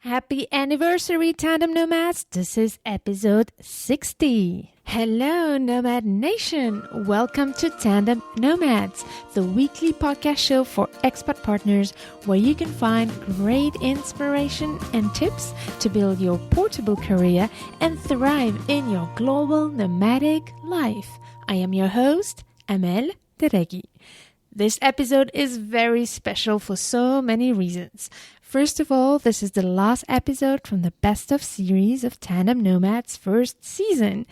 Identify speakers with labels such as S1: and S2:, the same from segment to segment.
S1: Happy anniversary, Tandem Nomads. This is episode 60. Hello, Nomad Nation. Welcome to Tandem Nomads, the weekly podcast show for expat partners where you can find great inspiration and tips to build your portable career and thrive in your global nomadic life. I am your host, Amel Deregi. This episode is very special for so many reasons. First of all, this is the last episode from the Best of series of Tandem Nomads' first season,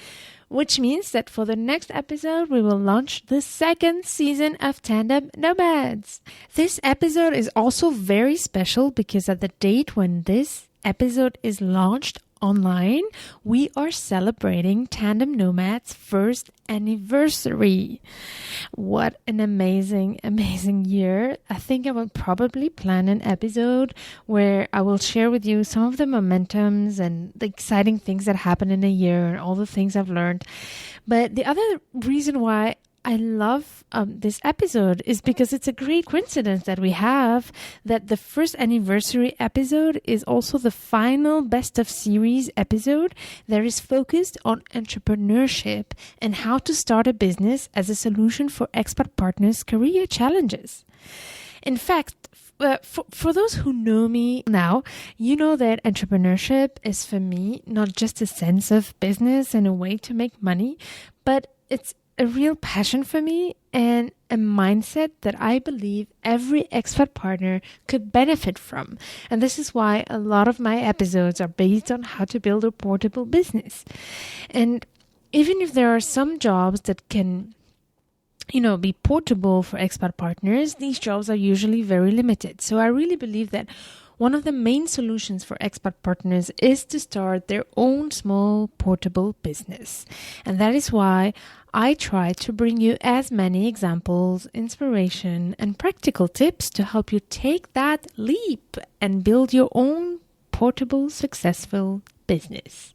S1: which means that for the next episode, we will launch the second season of Tandem Nomads. This episode is also very special because at the date when this episode is launched online, we are celebrating Tandem Nomads' first anniversary. What an amazing year. I think I will probably plan an episode where I will share with you some of the momentums and the exciting things that happened in a year and all the things I've learned. But the other reason why I love this episode is because it's a great coincidence that we have that the first anniversary episode is also the final best of series episode that is focused on entrepreneurship and how to start a business as a solution for expat partners' career challenges. In fact, for those who know me now, you know that entrepreneurship is for me not just a sense of business and a way to make money, but it's a real passion for me and a mindset that I believe every expat partner could benefit from. And this is why a lot of my episodes are based on how to build a portable business. And even if there are some jobs that can be portable for expat partners, these jobs are usually very limited. So I really believe that one of the main solutions for expat partners is to start their own small portable business. And that is why I try to bring you as many examples, inspiration, and practical tips to help you take that leap and build your own portable, successful business.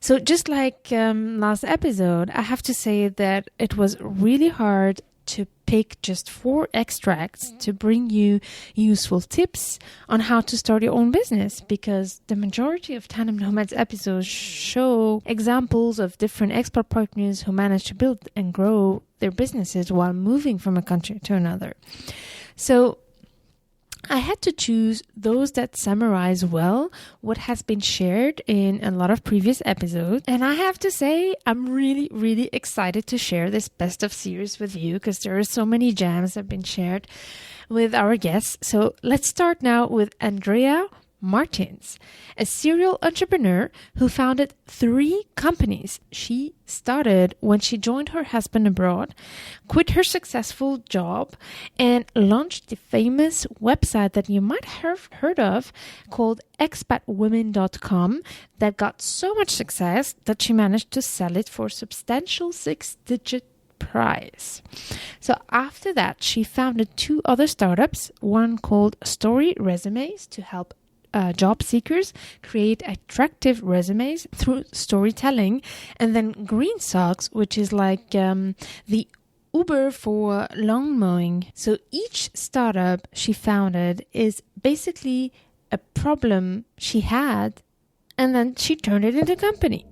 S1: So just like last episode, I have to say that it was really hard to pick just 4 extracts to bring you useful tips on how to start your own business, because the majority of Tandem Nomads episodes show examples of different expat partners who manage to build and grow their businesses while moving from a country to another. So I had to choose those that summarize well what has been shared in a lot of previous episodes. And I have to say, I'm really excited to share this best of series with you because there are so many gems that have been shared with our guests. So let's start now with Andrea Martins, a serial entrepreneur who founded 3 companies she started when she joined her husband abroad, quit her successful job, and launched the famous website that you might have heard of called expatwomen.com that got so much success that she managed to sell it for a substantial 6-digit price. So after that, she founded 2 other startups, one called Story Resumes to help job seekers create attractive resumes through storytelling, and then Green Socks, which is like the Uber for lawn mowing. So each startup she founded is basically a problem she had, and then she turned it into a company.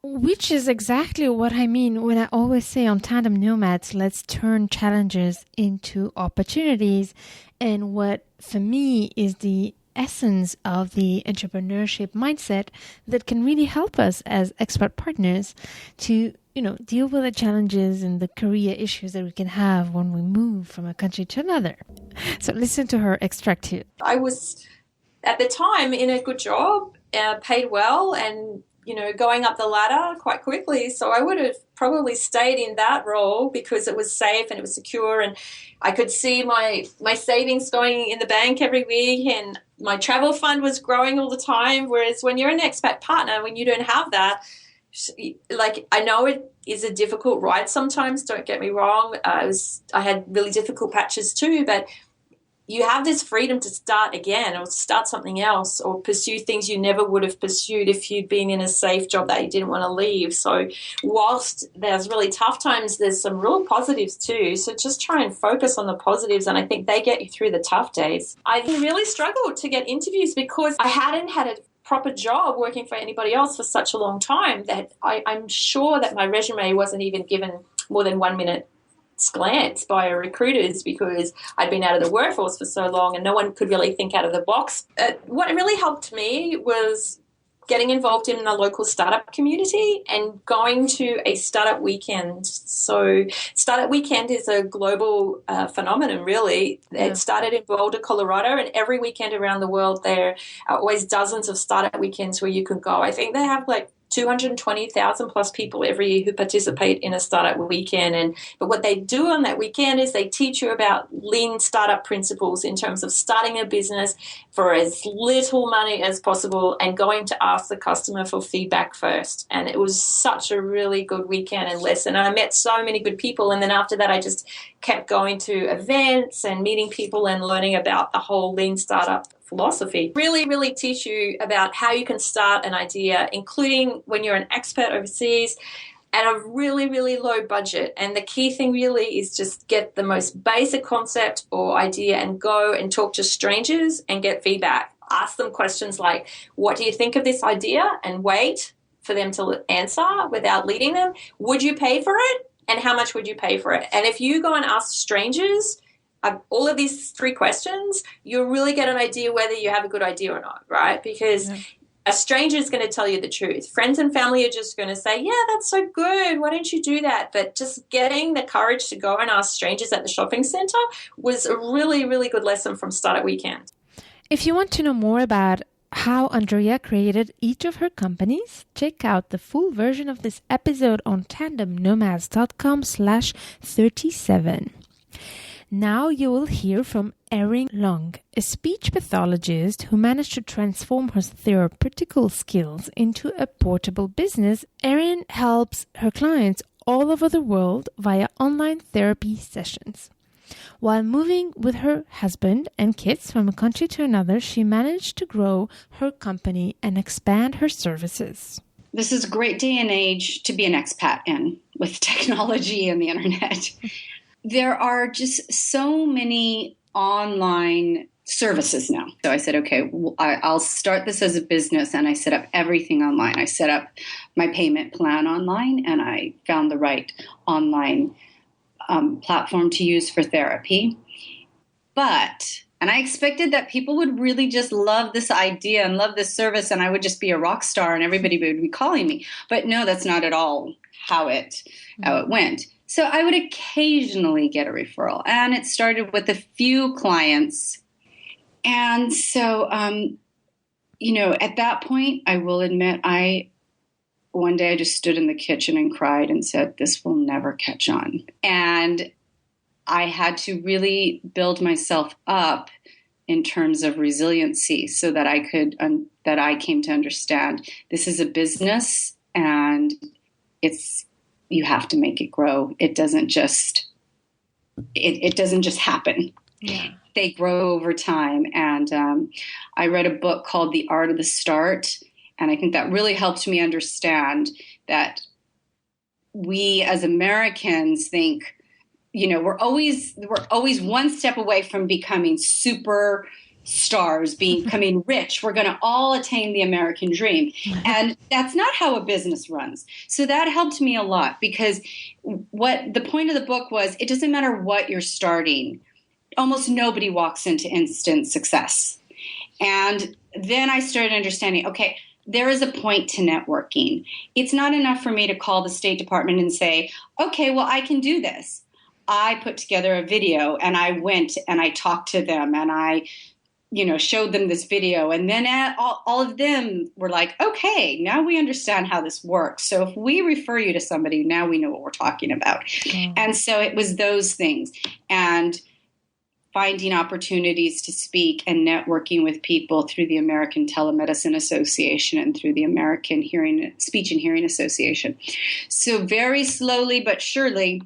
S1: Which is exactly what I mean when I always say on Tandem Nomads, let's turn challenges into opportunities. And what for me is the essence of the entrepreneurship mindset that can really help us as expat partners to deal with the challenges and the career issues that we can have when we move from a country to another. So listen to her extract here.
S2: I was at the time in a good job, paid well, and going up the ladder quite quickly. So I would have probably stayed in that role because it was safe and it was secure, and I could see my savings going in the bank every week, and my travel fund was growing all the time. Whereas when you're an expat partner, when you don't have that, like, I know it is a difficult ride sometimes, don't get me wrong. I had really difficult patches too, but you have this freedom to start again or start something else or pursue things you never would have pursued if you'd been in a safe job that you didn't want to leave. So whilst there's really tough times, there's some real positives too. So just try and focus on the positives, and I think they get you through the tough days. I really struggled to get interviews because I hadn't had a proper job working for anybody else for such a long time that I'm sure that my resume wasn't even given more than 1 minute glance by recruiters because I'd been out of the workforce for so long and no one could really think out of the box. What really helped me was getting involved in the local startup community and going to a startup weekend. So startup weekend is a global phenomenon, really. Yeah. It started in Boulder, Colorado, and every weekend around the world there are always dozens of startup weekends where you can go. I think they have like 220,000 plus people every year who participate in a startup weekend. But what they do on that weekend is they teach you about lean startup principles in terms of starting a business for as little money as possible and going to ask the customer for feedback first. And it was such a really good weekend and lesson. And I met so many good people. And then after that, I just kept going to events and meeting people and learning about the whole lean startup philosophy. Really, really teach you about how you can start an idea, including when you're an expat overseas at a really, really low budget. And the key thing really is just get the most basic concept or idea and go and talk to strangers and get feedback. Ask them questions like, what do you think of this idea? And wait for them to answer without leading them. Would you pay for it? And how much would you pay for it? And if you go and ask strangers all of these 3 questions, you'll really get an idea whether you have a good idea or not, right? Because a stranger is going to tell you the truth. Friends and family are just going to say, yeah, that's so good. Why don't you do that? But just getting the courage to go and ask strangers at the shopping center was a really, really good lesson from Startup Weekend.
S1: If you want to know more about how Andrea created each of her companies, check out the full version of this episode on tandemnomads.com/37. Now you will hear from Erin Long, a speech pathologist who managed to transform her therapeutical skills into a portable business. Erin helps her clients all over the world via online therapy sessions. While moving with her husband and kids from a country to another, she managed to grow her company and expand her services.
S3: This is a great day and age to be an expat in with technology and the internet. There are just so many online services now. So I said, okay, I'll start this as a business, and I set up everything online. I set up my payment plan online, and I found the right online platform to use for therapy. And I expected that people would really just love this idea and love this service, and I would just be a rock star and everybody would be calling me. But no, that's not at all how it went. So I would occasionally get a referral, and it started with a few clients. And so, at that point, I will admit, one day I just stood in the kitchen and cried and said, this will never catch on. And I had to really build myself up in terms of resiliency so that I came to understand this is a business and you have to make it grow. It doesn't just happen. Yeah. They grow over time. And I read a book called The Art of the Start. And I think that really helped me understand that we as Americans think, we're always one step away from becoming super stars, becoming rich. We're going to all attain the American dream. And that's not how a business runs. So that helped me a lot, because what the point of the book was, it doesn't matter what you're starting. Almost nobody walks into instant success. And then I started understanding, okay, there is a point to networking. It's not enough for me to call the State Department and say, okay, well, I can do this. I put together a video and I went and I talked to them and I showed them this video. And then all of them were like, okay, now we understand how this works. So if we refer you to somebody, now we know what we're talking about. Mm. And so it was those things. And finding opportunities to speak and networking with people through the American Telemedicine Association and through the American Speech and Hearing Association. So very slowly but surely,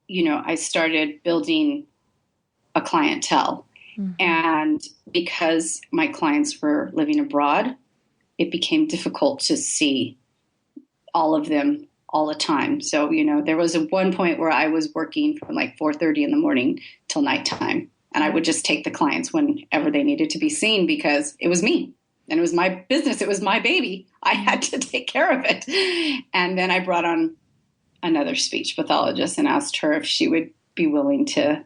S3: I started building a clientele. Mm-hmm. And because my clients were living abroad, it became difficult to see all of them all the time. So, there was one point where I was working from like 4:30 in the morning till nighttime. And I would just take the clients whenever they needed to be seen because it was me and it was my business. It was my baby. I had to take care of it. And then I brought on another speech pathologist and asked her if she would be willing to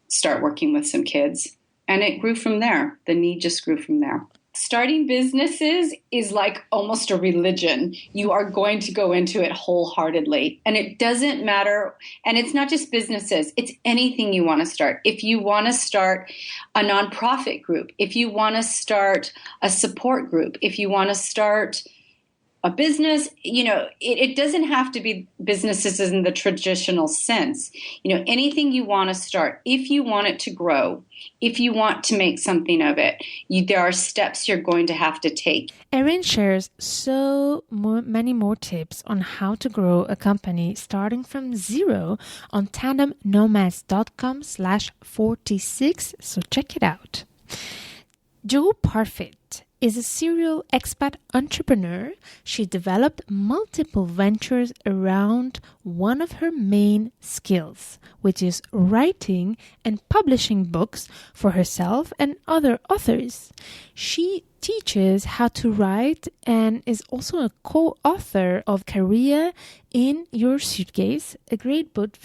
S3: start working with some kids. And it grew from there. The need just grew from there. Starting businesses is like almost a religion. You are going to go into it wholeheartedly. And it doesn't matter. And it's not just businesses. It's anything you want to start. If you want to start a nonprofit group, if you want to start a support group, if you want to start a business, it doesn't have to be businesses in the traditional sense. Anything you want to start, if you want it to grow, if you want to make something of it, there are steps you're going to have to take.
S1: Erin shares many more tips on how to grow a company starting from zero on tandemnomads.com/46. So check it out. Jo Parfit is a serial expat entrepreneur. She developed multiple ventures around one of her main skills, which is writing and publishing books for herself and other authors. She teaches how to write and is also a co-author of Career in Your Suitcase, a great book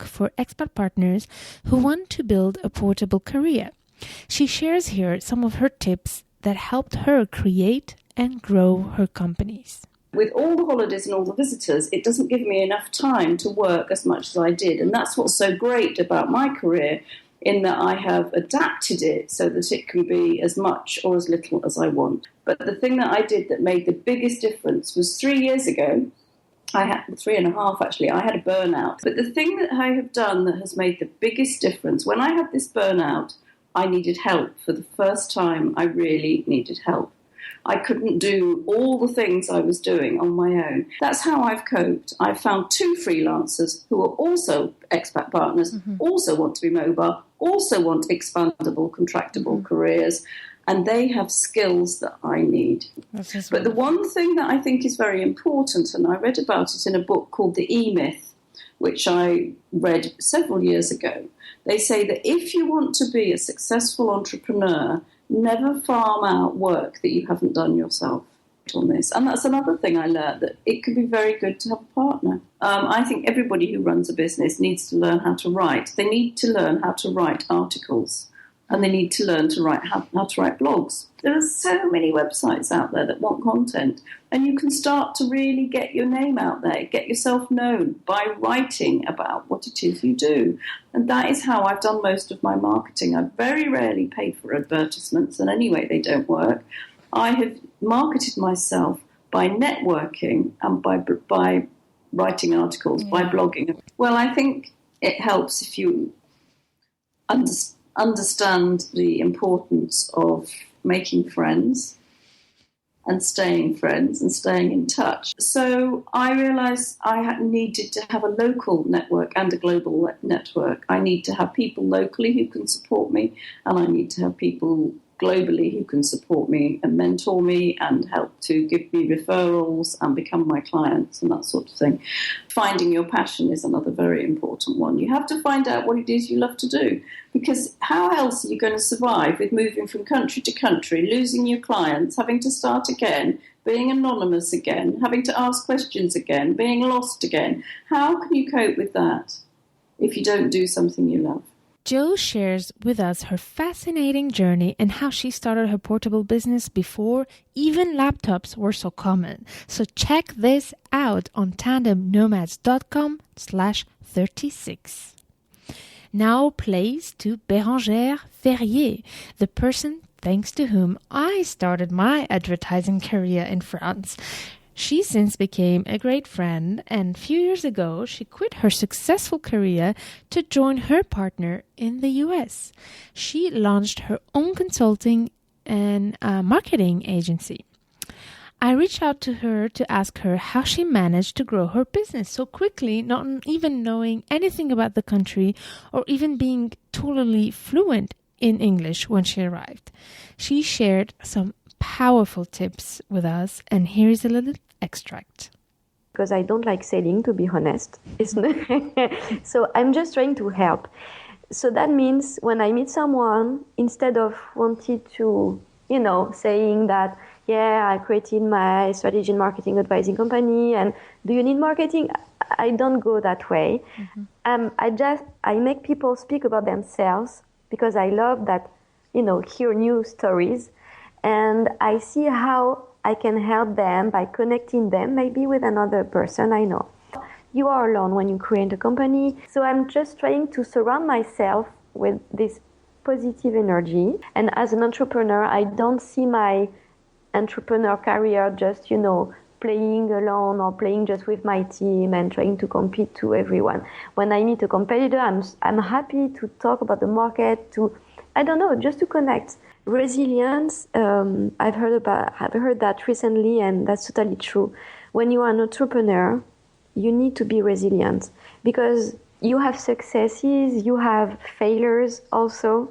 S1: for expat partners who want to build a portable career. She shares here some of her tips that helped her create and grow her companies.
S4: With all the holidays and all the visitors, it doesn't give me enough time to work as much as I did. And that's what's so great about my career, in that I have adapted it so that it can be as much or as little as I want. But the thing that I did that made the biggest difference was 3 years ago. 3.5 actually, I had a burnout. But the thing that I have done that has made the biggest difference, when I had this burnout, I needed help. For the first time, I really needed help. I couldn't do all the things I was doing on my own. That's how I've coped. I found 2 freelancers who are also expat partners, also want to be mobile, also want expandable, contractable careers, and they have skills that I need. But the one thing that I think is very important, and I read about it in a book called The E-Myth, which I read several years ago, they say that if you want to be a successful entrepreneur, never farm out work that you haven't done yourself on this. And that's another thing I learned, that it can be very good to have a partner. I think everybody who runs a business needs to learn how to write. They need to learn how to write articles, and they need to learn to write how to write blogs. There are so many websites out there that want content, and you can start to really get your name out there, get yourself known by writing about what it is you do. And that is how I've done most of my marketing. I've very rarely paid for advertisements, and anyway, they don't work. I have marketed myself by networking and by writing articles, by blogging. Well, I think it helps if you understand the importance of making friends and staying friends and staying in touch. So I realised I needed to have a local network and a global network. I need to have people locally who can support me, and I need to have people globally who can support me and mentor me and help to give me referrals and become my clients and that sort of thing. Finding your passion is another very important one. You have to find out what it is you love to do, because how else are you going to survive with moving from country to country, losing your clients, having to start again, being anonymous again, having to ask questions again, being lost again? How can you cope with that if you don't do something you love?
S1: Jo shares with us her fascinating journey and how she started her portable business before even laptops were so common. So check this out on tandemnomads.com/36. Now plays to Bérangère Ferrier, the person thanks to whom I started my advertising career in France. She since became a great friend, and a few years ago, she quit her successful career to join her partner in the US. She launched her own consulting and marketing agency. I reached out to her to ask her how she managed to grow her business so quickly, not even knowing anything about the country or even being totally fluent in English when she arrived. She shared some powerful tips with us, and here is a little extract.
S5: Because I don't like selling, to be honest. So I'm just trying to help. So that means when I meet someone, instead of wanting to, saying that, yeah, I created my strategy and marketing advising company, and do you need marketing? I don't go that way. I make people speak about themselves because I love that, hear new stories, and I see how I can help them by connecting them maybe with another person I know. You are alone when you create a company. So I'm just trying to surround myself with this positive energy. And as an entrepreneur, I don't see my entrepreneur career just, playing alone or playing just with my team and trying to compete to everyone. When I meet a competitor, I'm happy to talk about the market, just to connect. Resilience, I've heard that recently, and that's totally true. When you are an entrepreneur, you need to be resilient because you have successes, you have failures also,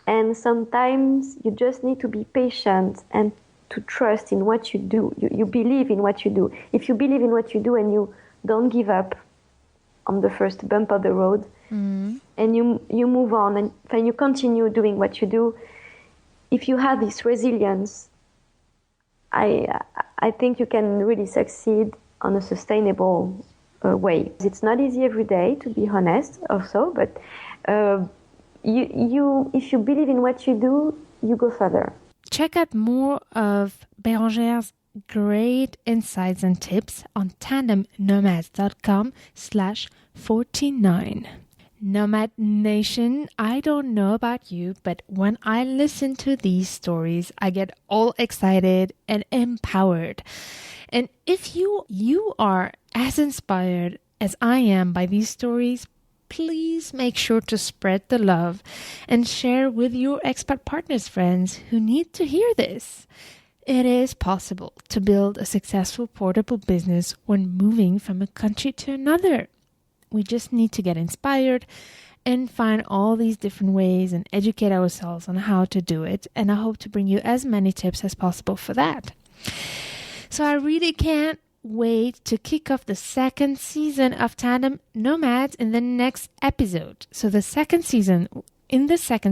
S5: and sometimes you just need to be patient and to trust in what you do. You believe in what you do. If you believe in what you do and you don't give up on the first bump of the road, and you move on and you continue doing what you do, if you have this resilience, I think you can really succeed on a sustainable way. It's not easy every day, to be honest, also, but if you believe in what you do, you go further.
S1: Check out more of Bérangere's great insights and tips on tandemnomads.com/49. Nomad Nation, I don't know about you, but when I listen to these stories, I get all excited and empowered. And if you are as inspired as I am by these stories, please make sure to spread the love and share with your expat partners, friends who need to hear this. It is possible to build a successful portable business when moving from a country to another. We just need to get inspired and find all these different ways and educate ourselves on how to do it. And I hope to bring you as many tips as possible for that. So I really can't wait to kick off the second season of Tandem Nomads in the next episode. So in the second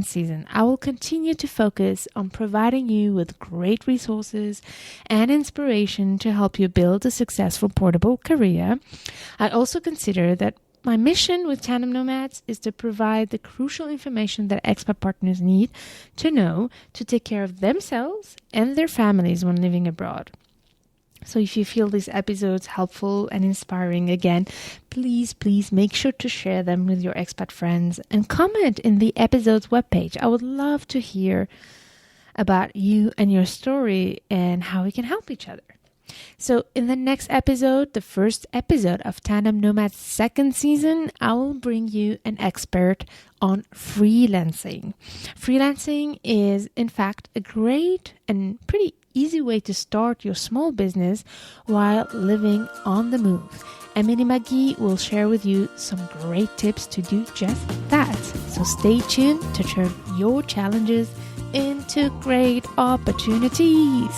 S1: season, I will continue to focus on providing you with great resources and inspiration to help you build a successful portable career. I also consider that my mission with Tandem Nomads is to provide the crucial information that expat partners need to know to take care of themselves and their families when living abroad. So if you feel these episodes helpful and inspiring, again, please make sure to share them with your expat friends and comment in the episode's webpage. I would love to hear about you and your story and how we can help each other. So in the next episode, the first episode of Tandem Nomad's second season, I will bring you an expert on freelancing. Freelancing is, in fact, a great and pretty easy way to start your small business while living on the move. Emily Maggie will share with you some great tips to do just that. So stay tuned to turn your challenges into great opportunities.